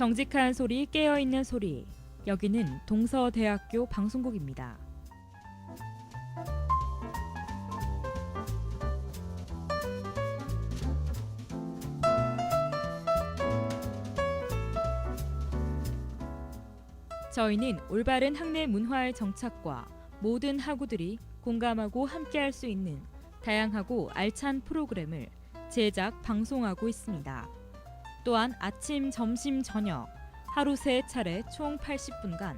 정직한 소리, 깨어있는 소리. 여기는 동서대학교 방송국입니다. 저희는 올바른 학내 문화의 정착과 모든 학우들이 공감하고 함께할 수 있는 다양하고 알찬 프로그램을 제작, 방송하고 있습니다. 또한 아침, 점심, 저녁 하루 3차례 총 80분간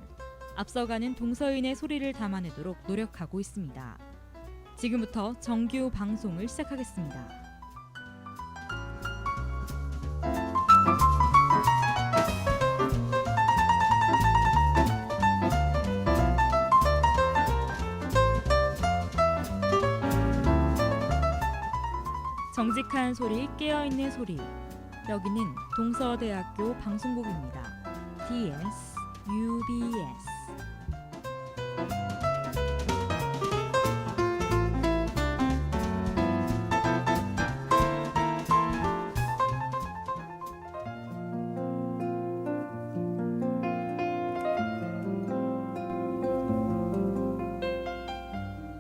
앞서가는 동서인의 소리를 담아내도록 노력하고 있습니다. 지금부터 정규 방송을 시작하겠습니다. 정직한 소리, 깨어있는 소리. 여기는 동서대학교 방송국입니다. DS, UBS.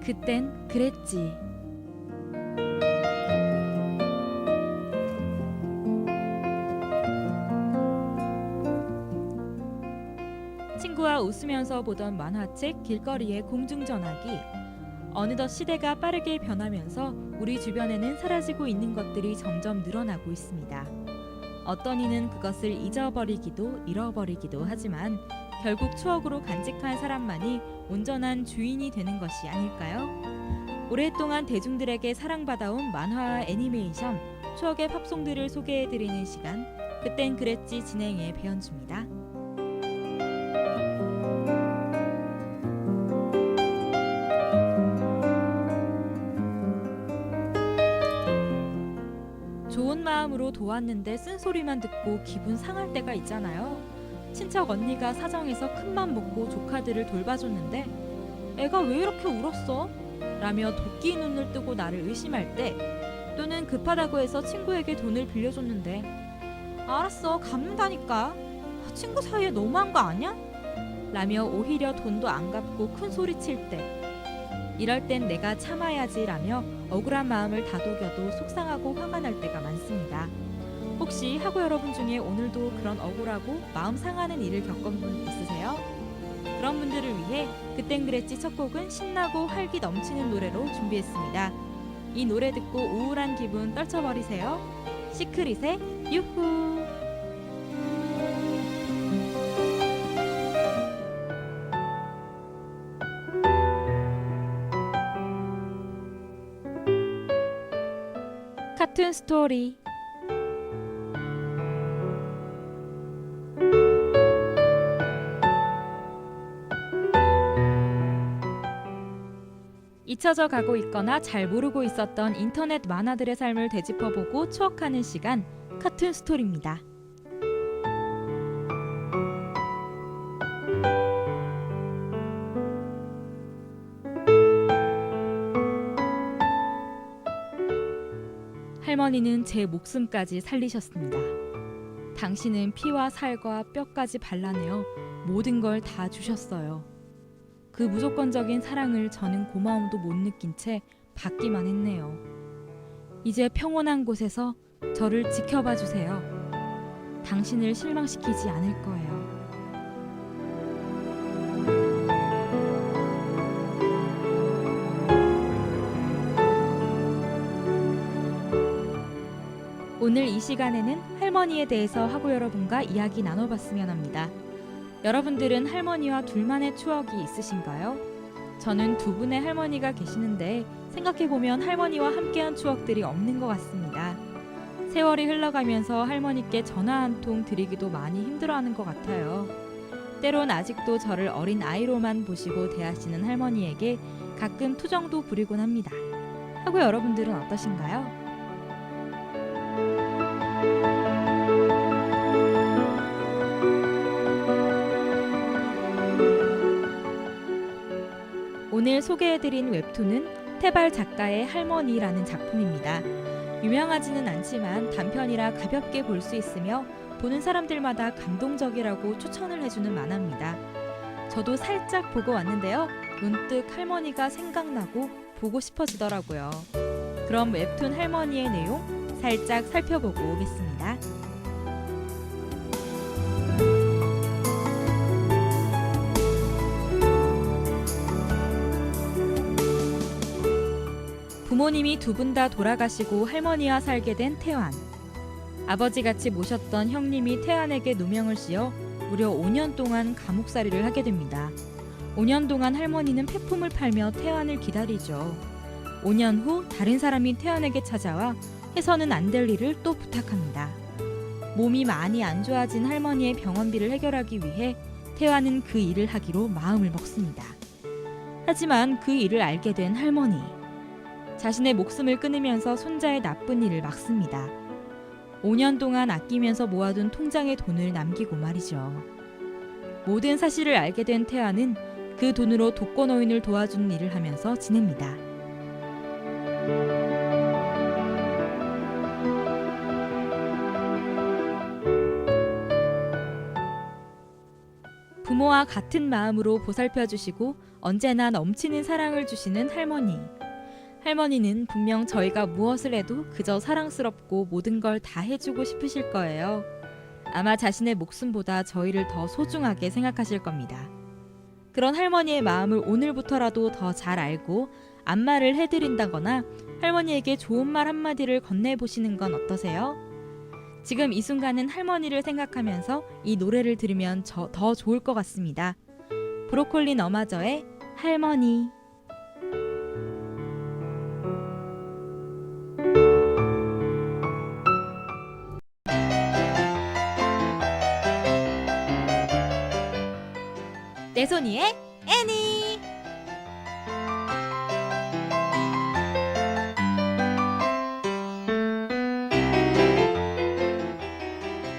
그땐 그랬지. 친구와 웃으면서 보던 만화책, 길거리의 공중전화기. 어느덧 시대가 빠르게 변하면서 우리 주변에는 사라지고 있는 것들이 점점 늘어나고 있습니다. 어떤 이는 그것을 잊어버리기도 잃어버리기도 하지만 결국 추억으로 간직한 사람만이 온전한 주인이 되는 것이 아닐까요? 오랫동안 대중들에게 사랑받아온 만화와 애니메이션, 추억의 팝송들을 소개해드리는 시간, 그땐 그랬지 진행의 배현주입니다. 좋은 마음으로 도왔는데 쓴소리만 듣고 기분 상할 때가 있잖아요. 친척 언니가 사정해서 큰맘 먹고 조카들을 돌봐줬는데 애가 왜 이렇게 울었어? 라며 도끼 눈을 뜨고 나를 의심할 때, 또는 급하다고 해서 친구에게 돈을 빌려줬는데 알았어, 갚는다니까. 친구 사이에 너무한 거 아니야? 라며 오히려 돈도 안 갚고 큰 소리 칠 때, 이럴 땐 내가 참아야지 라며 억울한 마음을 다독여도 속상하고 화가 날 때가 많습니다. 혹시 학우 여러분 중에 오늘도 그런 억울하고 마음 상하는 일을 겪은 분 있으세요? 그런 분들을 위해 그땐 그랬지 첫 곡은 신나고 활기 넘치는 노래로 준비했습니다. 이 노래 듣고 우울한 기분 떨쳐버리세요. 시크릿의 유후. 카툰 스토리. 잊혀져 가고 있거나 잘 모르고 있었던 인터넷 만화들의 삶을 되짚어보고 추억하는 시간, 카툰 스토리입니다. 할머니는 제 목숨까지 살리셨습니다. 당신은 피와 살과 뼈까지 발라내어 모든 걸 다 주셨어요. 그 무조건적인 사랑을 저는 고마움도 못 느낀 채 받기만 했네요. 이제 평온한 곳에서 저를 지켜봐 주세요. 당신을 실망시키지 않을 거예요. 오늘 이 시간에는 할머니에 대해서 학우 여러분과 이야기 나눠봤으면 합니다. 여러분들은 할머니와 둘만의 추억이 있으신가요? 저는 두 분의 할머니가 계시는데 생각해보면 할머니와 함께한 추억들이 없는 것 같습니다. 세월이 흘러가면서 할머니께 전화 한 통 드리기도 많이 힘들어하는 것 같아요. 때론 아직도 저를 어린 아이로만 보시고 대하시는 할머니에게 가끔 투정도 부리곤 합니다. 하고 여러분들은 어떠신가요? 오늘 소개해드린 웹툰은 태발 작가의 할머니라는 작품입니다. 유명하지는 않지만 단편이라 가볍게 볼 수 있으며 보는 사람들마다 감동적이라고 추천을 해주는 만화입니다. 저도 살짝 보고 왔는데요. 문득 할머니가 생각나고 보고 싶어지더라고요. 그럼 웹툰 할머니의 내용 살짝 살펴보고 오겠습니다. 부모님이 두 분 다 돌아가시고 할머니와 살게 된 태환. 아버지같이 모셨던 형님이 태환에게 누명을 씌워 무려 5년 동안 감옥살이를 하게 됩니다. 5년 동안 할머니는 폐품을 팔며 태환을 기다리죠. 5년 후 다른 사람이 태환에게 찾아와 해서는 안 될 일을 또 부탁합니다. 몸이 많이 안 좋아진 할머니의 병원비를 해결하기 위해 태환은 그 일을 하기로 마음을 먹습니다. 하지만 그 일을 알게 된 할머니. 자신의 목숨을 끊으면서 손자의 나쁜 일을 막습니다. 5년 동안 아끼면서 모아둔 통장에 돈을 남기고 말이죠. 모든 사실을 알게 된 태환은 그 돈으로 독거노인을 도와주는 일을 하면서 지냅니다. 부모와 같은 마음으로 보살펴 주시고 언제나 넘치는 사랑을 주시는 할머니. 할머니는 분명 저희가 무엇을 해도 그저 사랑스럽고 모든 걸 다 해주고 싶으실 거예요. 아마 자신의 목숨보다 저희를 더 소중하게 생각하실 겁니다. 그런 할머니의 마음을 오늘부터라도 더 잘 알고 안마를 해드린다거나 할머니에게 좋은 말 한마디를 건네보시는 건 어떠세요? 지금 이 순간은 할머니를 생각하면서 이 노래를 들으면 더 좋을 것 같습니다. 브로콜리 너마저의 할머니. 내손이의 애니.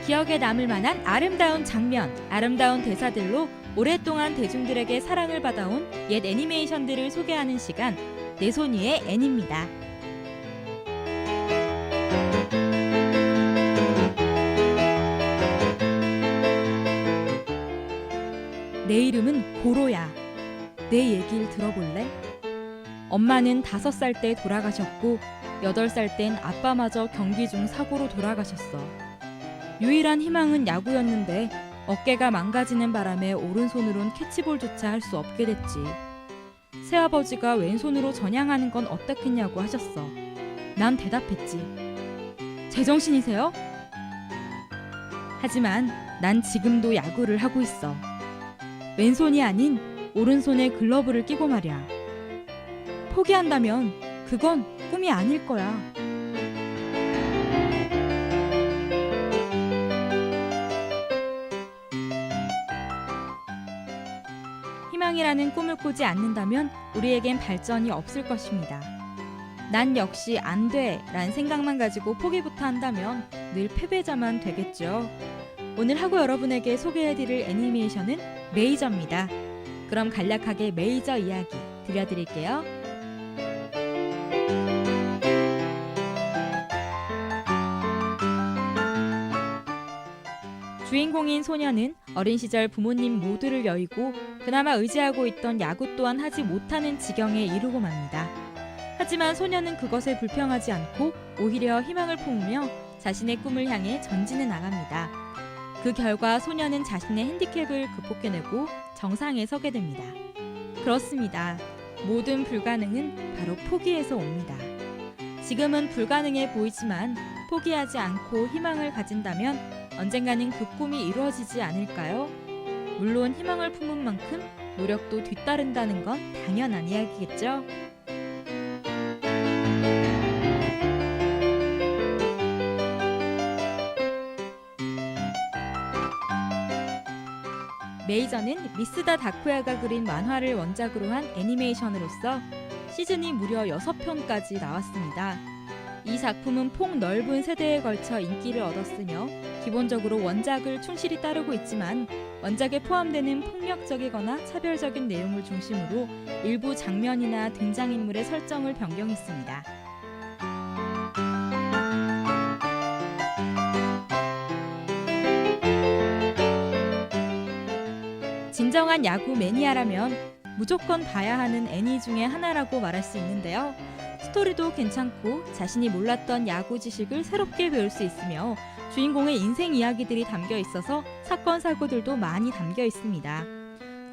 기억에 남을 만한 아름다운 장면, 아름다운 대사들로 오랫동안 대중들에게 사랑을 받아온 옛 애니메이션들을 소개하는 시간, 내손이의 애니입니다. 내 이름은 고로야. 내 얘기를 들어볼래? 엄마는 5살 때 돌아가셨고 8살 땐 아빠마저 경기 중 사고로 돌아가셨어. 유일한 희망은 야구였는데 어깨가 망가지는 바람에 오른손으론 캐치볼조차 할 수 없게 됐지. 새아버지가 왼손으로 전향하는 건 어떻겠냐고 하셨어. 난 대답했지. 제정신이세요? 하지만 난 지금도 야구를 하고 있어. 왼손이 아닌 오른손에 글러브를 끼고 말이야. 포기한다면 그건 꿈이 아닐 거야. 희망이라는 꿈을 꾸지 않는다면 우리에겐 발전이 없을 것입니다. 난 역시 안 돼 라는 생각만 가지고 포기부터 한다면 늘 패배자만 되겠죠. 오늘 하고 여러분에게 소개해드릴 애니메이션은 메이저입니다. 그럼 간략하게 메이저 이야기 들려드릴게요. 주인공인 소녀는 어린 시절 부모님 모두를 여의고 그나마 의지하고 있던 야구 또한 하지 못하는 지경에 이르고 맙니다. 하지만 소녀는 그것에 불평하지 않고 오히려 희망을 품으며 자신의 꿈을 향해 전진해 나갑니다. 그 결과 소녀는 자신의 핸디캡을 극복해내고 정상에 서게 됩니다. 그렇습니다. 모든 불가능은 바로 포기에서 옵니다. 지금은 불가능해 보이지만 포기하지 않고 희망을 가진다면 언젠가는 그 꿈이 이루어지지 않을까요? 물론 희망을 품은 만큼 노력도 뒤따른다는 건 당연한 이야기겠죠? 메이저는 미스다 다쿠야가 그린 만화를 원작으로 한 애니메이션으로서 시즌이 무려 6편까지 나왔습니다. 이 작품은 폭넓은 세대에 걸쳐 인기를 얻었으며 기본적으로 원작을 충실히 따르고 있지만 원작에 포함되는 폭력적이거나 차별적인 내용을 중심으로 일부 장면이나 등장인물의 설정을 변경했습니다. 진정한 야구 매니아라면 무조건 봐야 하는 애니 중에 하나라고 말할 수 있는데요. 스토리도 괜찮고 자신이 몰랐던 야구 지식을 새롭게 배울 수 있으며 주인공의 인생 이야기들이 담겨 있어서 사건 사고들도 많이 담겨 있습니다.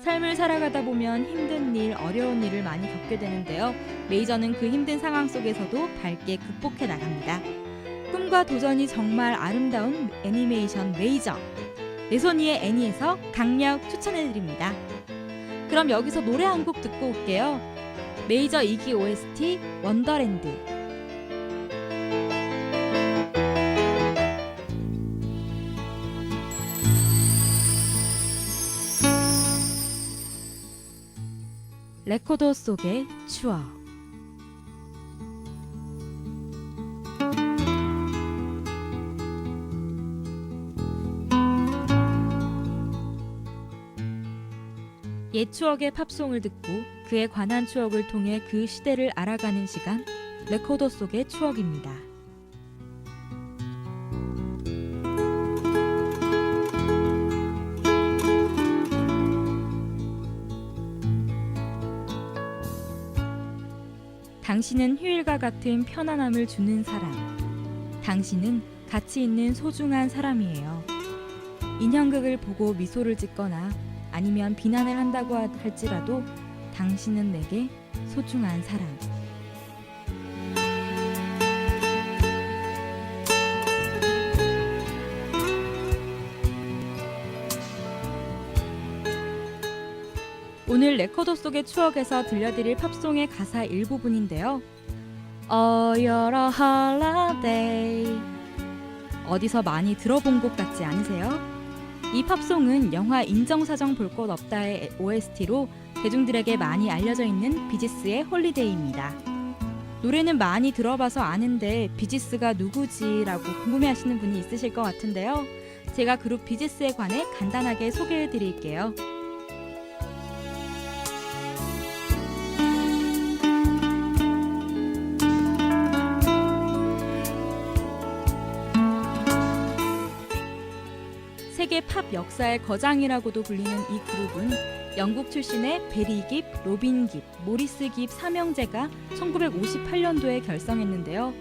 삶을 살아가다 보면 힘든 일, 어려운 일을 많이 겪게 되는데요. 메이저는 그 힘든 상황 속에서도 밝게 극복해 나갑니다. 꿈과 도전이 정말 아름다운 애니메이션 메이저. 내손이의 애니에서 강력 추천해드립니다. 그럼 여기서 노래 한 곡 듣고 올게요. 메이저 2기 OST 원더랜드. 레코더 속의 추억. 옛 추억의 팝송을 듣고 그에 관한 추억을 통해 그 시대를 알아가는 시간, 레코더 속의 추억입니다. 당신은 휴일과 같은 편안함을 주는 사람. 당신은 가치 있는 소중한 사람이에요. 인형극을 보고 미소를 짓거나 아니면 비난을 한다고 할지라도 당신은 내게 소중한 사람. 오늘 레코더 속의 추억에서 들려드릴 팝송의 가사 일부분인데요. Oh, you're a holiday. 어디서 많이 들어본 곡 같지 않으세요? 이 팝송은 영화 인정사정 볼 것 없다의 OST로 대중들에게 많이 알려져 있는 비지스의 홀리데이입니다. 노래는 많이 들어봐서 아는데 비지스가 누구지? 라고 궁금해하시는 분이 있으실 것 같은데요. 제가 그룹 비지스에 관해 간단하게 소개해 드릴게요. 세계 팝 역사의 거장이라고도 불리는 이 그룹은 영국 출신의 베리 깁, 로빈 깁, 모리스 깁 3형제가 1958년도에 결성했는데요.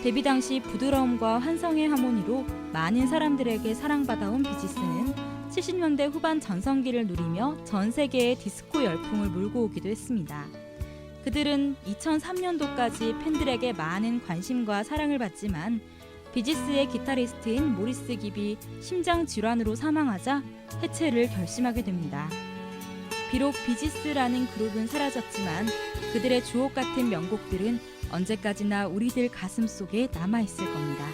데뷔 당시 부드러움과 환상의 하모니로 많은 사람들에게 사랑받아온 비지스는 70년대 후반 전성기를 누리며 전 세계의 디스코 열풍을 몰고 오기도 했습니다. 그들은 2003년도까지 팬들에게 많은 관심과 사랑을 받지만 비지스의 기타리스트인 모리스 깁이 심장 질환으로 사망하자 해체를 결심하게 됩니다. 비록 비지스라는 그룹은 사라졌지만 그들의 주옥 같은 명곡들은 언제까지나 우리들 가슴 속에 남아있을 겁니다.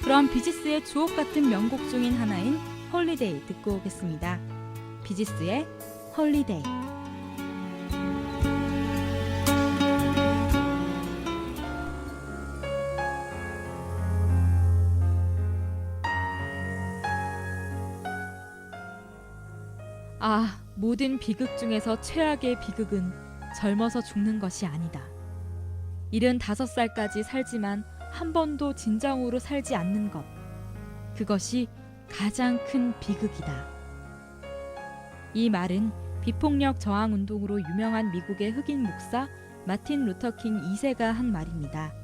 그럼 비지스의 주옥 같은 명곡 중인 하나인 홀리데이 듣고 오겠습니다. 비지스의 홀리데이. 모든 비극 중에서 최악의 비극은 젊어서 죽는 것이 아니다. 75살까지 살지만 한 번도 진정으로 살지 않는 것. 그것이 가장 큰 비극이다. 이 말은 비폭력 저항 운동으로 유명한 미국의 흑인 목사 마틴 루터킹 2세가 한 말입니다.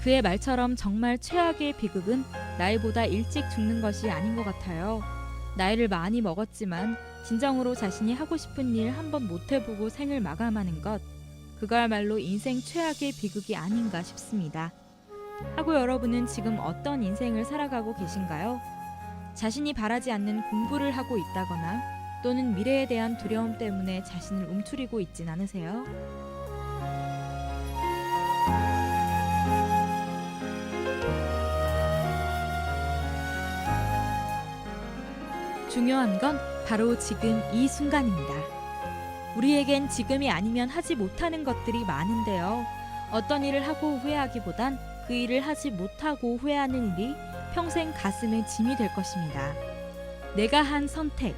그의 말처럼 정말 최악의 비극은 나이보다 일찍 죽는 것이 아닌 것 같아요. 나이를 많이 먹었지만 진정으로 자신이 하고 싶은 일 한번 못 해보고 생을 마감하는 것, 그거야말로 인생 최악의 비극이 아닌가 싶습니다. 하고 여러분은 지금 어떤 인생을 살아가고 계신가요? 자신이 바라지 않는 공부를 하고 있다거나 또는 미래에 대한 두려움 때문에 자신을 움츠리고 있진 않으세요? 중요한 건 바로 지금 이 순간입니다. 우리에겐 지금이 아니면 하지 못하는 것들이 많은데요. 어떤 일을 하고 후회하기보단 그 일을 하지 못하고 후회하는 일이 평생 가슴에 짐이 될 것입니다. 내가 한 선택,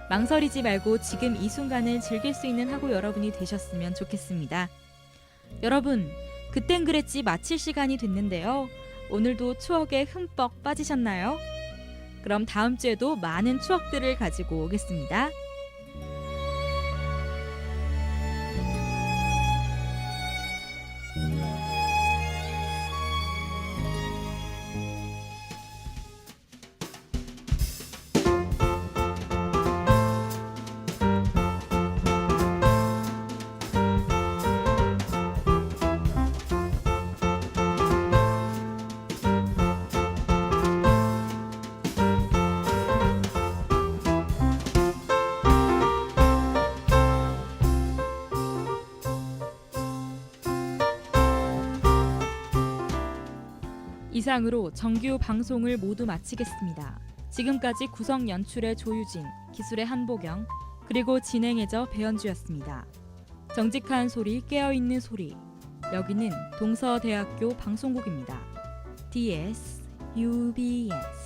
망설이지 말고 지금 이 순간을 즐길 수 있는 하고 여러분이 되셨으면 좋겠습니다. 여러분, 그땐 그랬지 마칠 시간이 됐는데요. 오늘도 추억에 흠뻑 빠지셨나요? 그럼 다음 주에도 많은 추억들을 가지고 오겠습니다. 이상으로 정규 방송을 모두 마치겠습니다. 지금까지 구성 연출의 조유진, 기술의 한보경, 그리고 진행해저 배현주였습니다. 정직한 소리, 깨어있는 소리. 여기는 동서대학교 방송국입니다. DS, UBS